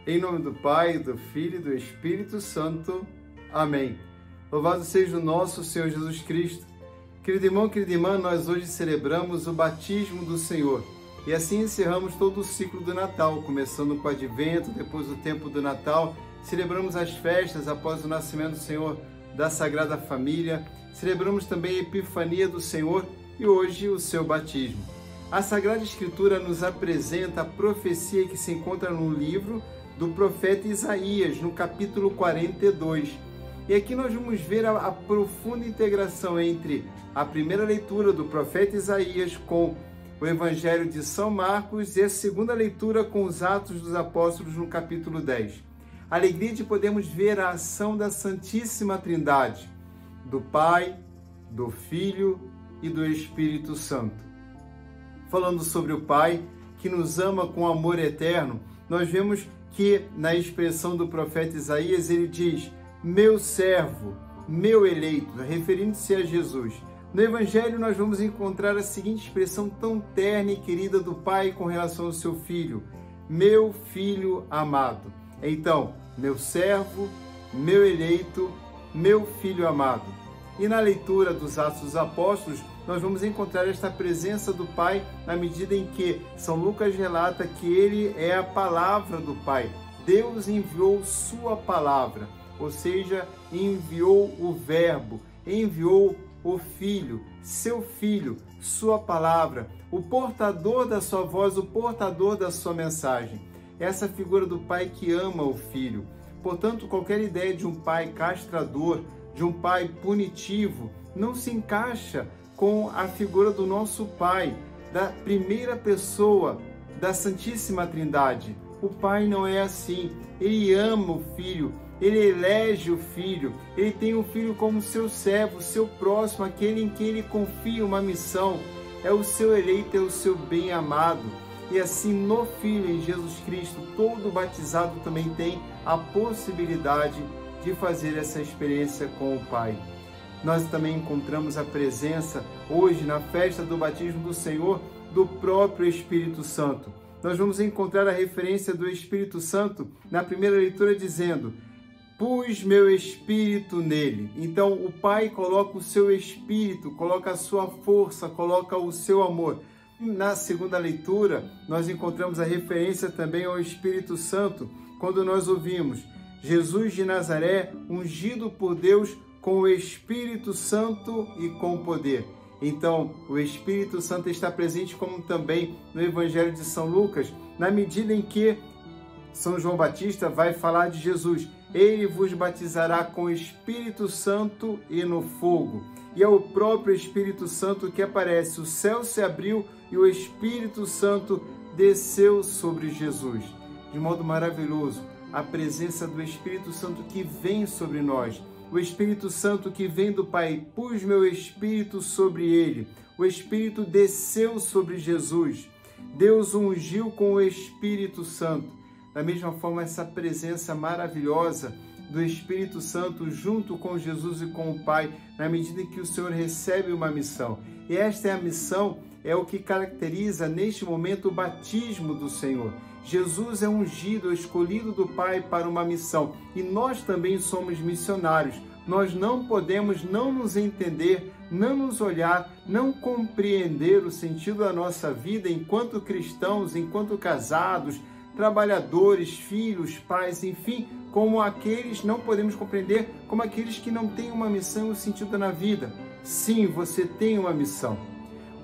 Em nome do Pai, do Filho e do Espírito Santo. Amém. Louvado seja o nosso Senhor Jesus Cristo. Querido irmão, querida irmã, nós hoje celebramos o batismo do Senhor. E assim encerramos todo o ciclo do Natal, começando com o Advento, depois o tempo do Natal. Celebramos as festas após o nascimento do Senhor da Sagrada Família. Celebramos também a Epifania do Senhor e hoje o seu batismo. A Sagrada Escritura nos apresenta a profecia que se encontra no livro do profeta Isaías, no capítulo 42. E aqui nós vamos ver a profunda integração entre a primeira leitura do profeta Isaías com o Evangelho de São Marcos e a segunda leitura com os Atos dos Apóstolos no capítulo 10. A alegria de podermos ver a ação da Santíssima Trindade, do Pai, do Filho e do Espírito Santo. Falando sobre o Pai, que nos ama com amor eterno, nós vemos que na expressão do profeta Isaías ele diz: meu servo, meu eleito, referindo-se a Jesus. No Evangelho nós vamos encontrar a seguinte expressão tão terna e querida do Pai com relação ao seu Filho: meu Filho amado. Então, meu servo, meu eleito, meu Filho amado. E na leitura dos Atos dos Apóstolos, nós vamos encontrar esta presença do Pai na medida em que São Lucas relata que ele é a palavra do Pai. Deus enviou sua palavra, ou seja, enviou o Verbo, enviou o Filho, seu Filho, sua palavra, o portador da sua voz, o portador da sua mensagem. Essa figura do Pai que ama o Filho. Portanto, qualquer ideia de um Pai castrador, de um Pai punitivo, não se encaixa com a figura do nosso Pai, da primeira pessoa da Santíssima Trindade. O Pai não é assim. Ele ama o Filho, ele elege o Filho, ele tem o Filho como seu servo, seu próximo, aquele em quem ele confia uma missão. É o seu eleito, é o seu bem-amado. E assim, no Filho, em Jesus Cristo, todo batizado também tem a possibilidade de fazer essa experiência com o Pai. Nós também encontramos a presença, hoje, na festa do batismo do Senhor, do próprio Espírito Santo. Nós vamos encontrar a referência do Espírito Santo na primeira leitura dizendo: pus meu Espírito nele. Então, o Pai coloca o seu Espírito, coloca a sua força, coloca o seu amor. Na segunda leitura, nós encontramos a referência também ao Espírito Santo, quando nós ouvimos Jesus de Nazaré, ungido por Deus com o Espírito Santo e com poder. Então, o Espírito Santo está presente como também no Evangelho de São Lucas, na medida em que São João Batista vai falar de Jesus. Ele vos batizará com o Espírito Santo e no fogo. E é o próprio Espírito Santo que aparece. O céu se abriu e o Espírito Santo desceu sobre Jesus. De modo maravilhoso, a presença do Espírito Santo que vem sobre nós. O Espírito Santo que vem do Pai, pus meu Espírito sobre ele. O Espírito desceu sobre Jesus. Deus o ungiu com o Espírito Santo. Da mesma forma, essa presença maravilhosa do Espírito Santo junto com Jesus e com o Pai, na medida em que o Senhor recebe uma missão. E esta é a missão, é o que caracteriza neste momento o batismo do Senhor. Jesus é ungido, escolhido do Pai para uma missão. E nós também somos missionários. Nós não podemos não nos entender, não nos olhar, não compreender o sentido da nossa vida enquanto cristãos, enquanto casados, trabalhadores, filhos, pais, enfim, como aqueles, não podemos compreender como aqueles que não têm uma missão e um sentido na vida. Sim, você tem uma missão.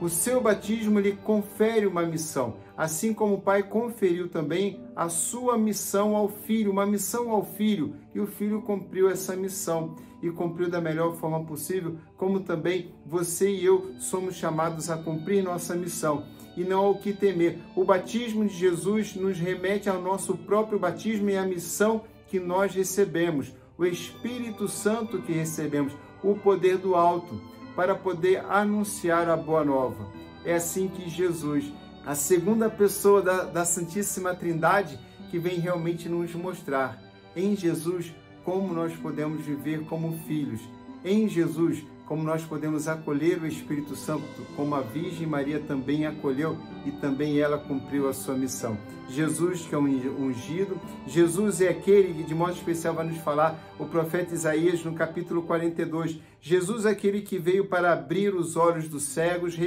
O seu batismo lhe confere uma missão, assim como o Pai conferiu também a sua missão ao Filho, uma missão ao Filho, e o Filho cumpriu essa missão, e cumpriu da melhor forma possível, como também você e eu somos chamados a cumprir nossa missão, e não ao que temer. O batismo de Jesus nos remete ao nosso próprio batismo e à missão que nós recebemos, o Espírito Santo que recebemos, o poder do alto, para poder anunciar a boa nova. É assim que Jesus, a segunda pessoa da Santíssima Trindade, que vem realmente nos mostrar em Jesus como nós podemos viver como filhos. Em Jesus como nós podemos acolher o Espírito Santo, como a Virgem Maria também acolheu e também ela cumpriu a sua missão. Jesus, que é um ungido, Jesus é aquele que de modo especial vai nos falar o profeta Isaías no capítulo 42. Jesus é aquele que veio para abrir os olhos dos cegos,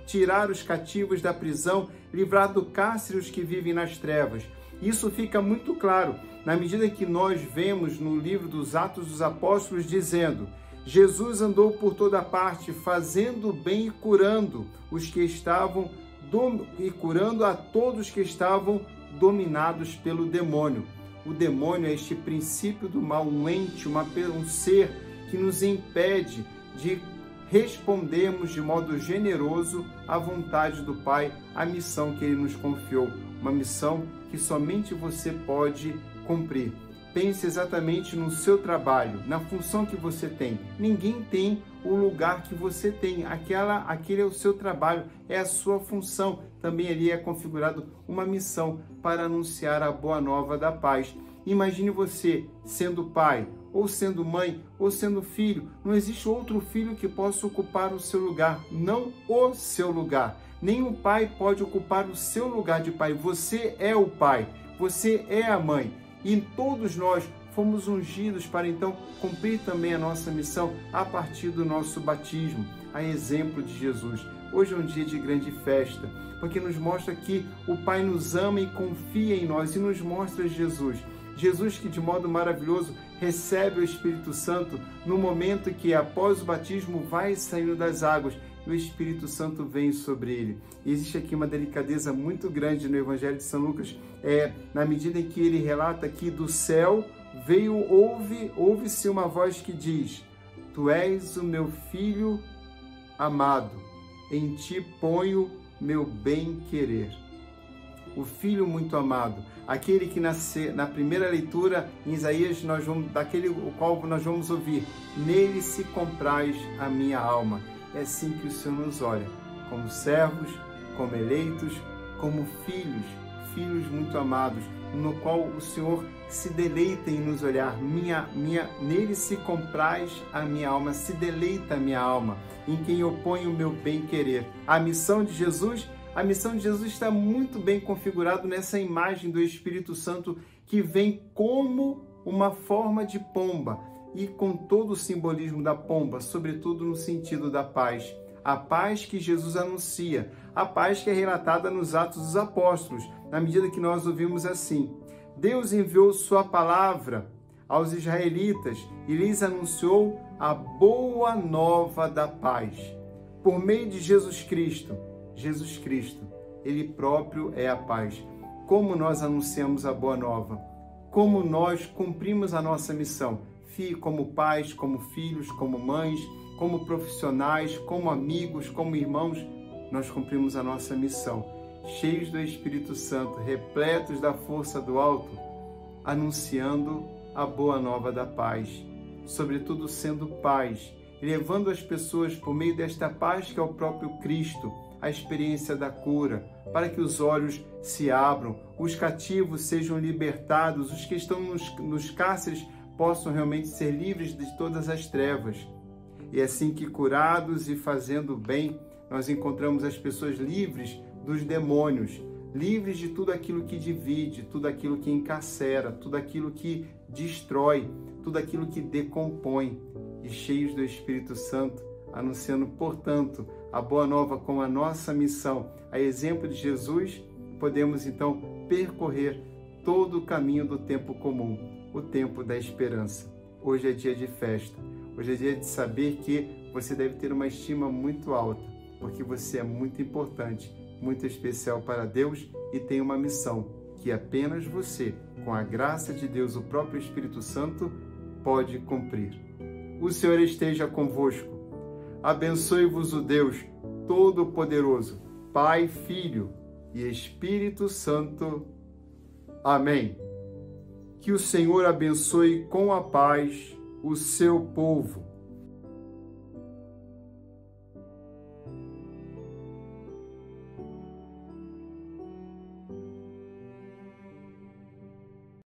tirar os cativos da prisão, livrar do cárcere os que vivem nas trevas. Isso fica muito claro na medida que nós vemos no livro dos Atos dos Apóstolos dizendo: Jesus andou por toda parte, fazendo bem e curando os que estavam curando a todos que estavam dominados pelo demônio. O demônio é este princípio do mal, um ente, um ser que nos impede de respondermos de modo generoso à vontade do Pai, à missão que Ele nos confiou, uma missão que somente você pode cumprir. Pense exatamente no seu trabalho, na função que você tem. Ninguém tem o lugar que você tem. Aquele é o seu trabalho, é a sua função. Também ali é configurado uma missão para anunciar a boa nova da paz. Imagine você sendo pai, ou sendo mãe, ou sendo filho. Não existe outro filho que possa ocupar o seu lugar, não o seu lugar. Nem o pai pode ocupar o seu lugar de pai. Você é o pai, você é a mãe. E todos nós fomos ungidos para então cumprir também a nossa missão a partir do nosso batismo, a exemplo de Jesus. Hoje é um dia de grande festa, porque nos mostra que o Pai nos ama e confia em nós e nos mostra Jesus. Jesus que de modo maravilhoso recebe o Espírito Santo no momento que após o batismo vai saindo das águas e o Espírito Santo vem sobre ele. E existe aqui uma delicadeza muito grande no Evangelho de São Lucas, na medida em que ele relata que do céu ouve-se uma voz que diz: Tu és o meu filho amado, em ti ponho meu bem-querer. O filho muito amado, aquele que na primeira leitura em Isaías, daquele o qual nós vamos ouvir: nele se compraz a minha alma. É assim que o Senhor nos olha, como servos, como eleitos, como filhos muito amados, no qual o Senhor se deleita em nos olhar. Nele se compraz a minha alma, se deleita a minha alma, em quem eu ponho o meu bem-querer. A missão de Jesus está muito bem configurada nessa imagem do Espírito Santo que vem como uma forma de pomba e com todo o simbolismo da pomba, sobretudo no sentido da paz. A paz que Jesus anuncia, a paz que é relatada nos Atos dos Apóstolos, na medida que nós ouvimos assim: Deus enviou sua palavra aos israelitas e lhes anunciou a boa nova da paz. Por meio de Jesus Cristo, Ele próprio é a paz. Como nós anunciamos a boa nova? Como nós cumprimos a nossa missão? Como pais, como filhos, como mães, como profissionais, como amigos, como irmãos, nós cumprimos a nossa missão, cheios do Espírito Santo, repletos da força do alto, anunciando a boa nova da paz, sobretudo sendo paz, levando as pessoas por meio desta paz que é o próprio Cristo, a experiência da cura, para que os olhos se abram, os cativos sejam libertados, os que estão nos cárceres possam realmente ser livres de todas as trevas. E assim que curados e fazendo bem, nós encontramos as pessoas livres dos demônios, livres de tudo aquilo que divide, tudo aquilo que encarcera, tudo aquilo que destrói, tudo aquilo que decompõe, e cheios do Espírito Santo, anunciando, portanto, a boa nova como a nossa missão. A exemplo de Jesus, podemos então percorrer todo o caminho do tempo comum, o tempo da esperança. Hoje é dia de festa, hoje é dia de saber que você deve ter uma estima muito alta, porque você é muito importante, muito especial para Deus e tem uma missão que apenas você, com a graça de Deus, o próprio Espírito Santo, pode cumprir. O Senhor esteja convosco. Abençoe-vos o Deus Todo-Poderoso, Pai, Filho e Espírito Santo. Amém. Que o Senhor abençoe com a paz o seu povo.